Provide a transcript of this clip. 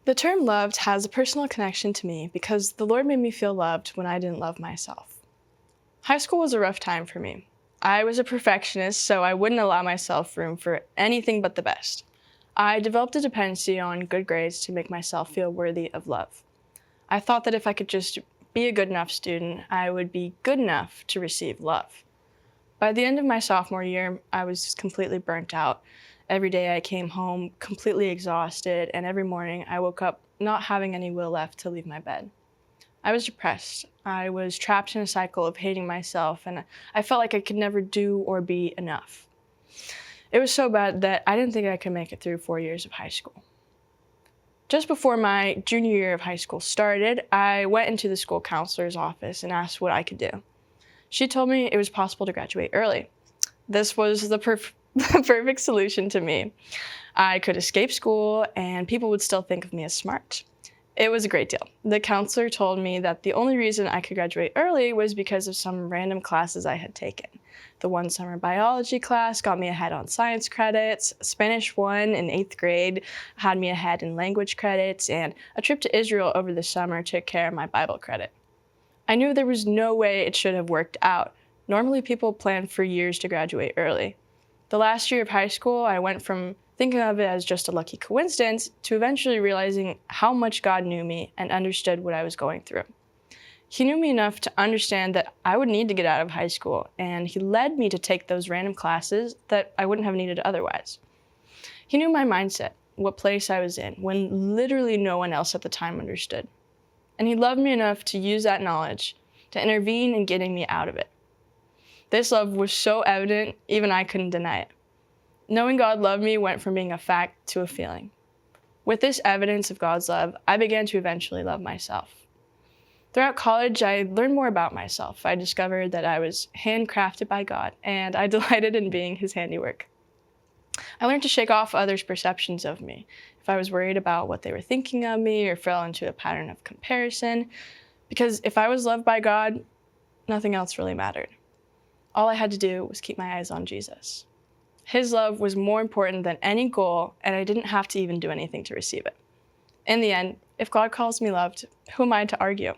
The term loved has a personal connection to me because the Lord made me feel loved when I didn't love myself. High school was a rough time for me. I was a perfectionist, so I wouldn't allow myself room for anything but the best. I developed a dependency on good grades to make myself feel worthy of love. I thought that if I could just be a good enough student, I would be good enough to receive love. By the end of my sophomore year, I was completely burnt out. Every day I came home completely exhausted, and every morning I woke up not having any will left to leave my bed. I was depressed. I was trapped in a cycle of hating myself, and I felt like I could never do or be enough. It was so bad that I didn't think I could make it through 4 years of high school. Just before my junior year of high school started, I went into the school counselor's office and asked what I could do. She told me it was possible to graduate early. This was the perfect solution to me. I could escape school and people would still think of me as smart. It was a great deal. The counselor told me that the only reason I could graduate early was because of some random classes I had taken. The one summer biology class got me ahead on science credits, Spanish 1 in 8th grade had me ahead in language credits, and a trip to Israel over the summer took care of my Bible credit. I knew there was no way it should have worked out. Normally people plan for years to graduate early. The last year of high school, I went from thinking of it as just a lucky coincidence to eventually realizing how much God knew me and understood what I was going through. He knew me enough to understand that I would need to get out of high school, and he led me to take those random classes that I wouldn't have needed otherwise. He knew my mindset, what place I was in, when literally no one else at the time understood. And he loved me enough to use that knowledge to intervene in getting me out of it. This love was so evident, even I couldn't deny it. Knowing God loved me went from being a fact to a feeling. With this evidence of God's love, I began to eventually love myself. Throughout college, I learned more about myself. I discovered that I was handcrafted by God, and I delighted in being his handiwork. I learned to shake off others' perceptions of me. If I was worried about what they were thinking of me or fell into a pattern of comparison, because if I was loved by God, nothing else really mattered. All I had to do was keep my eyes on Jesus. His love was more important than any goal, and I didn't have to even do anything to receive it. In the end, if God calls me loved, who am I to argue?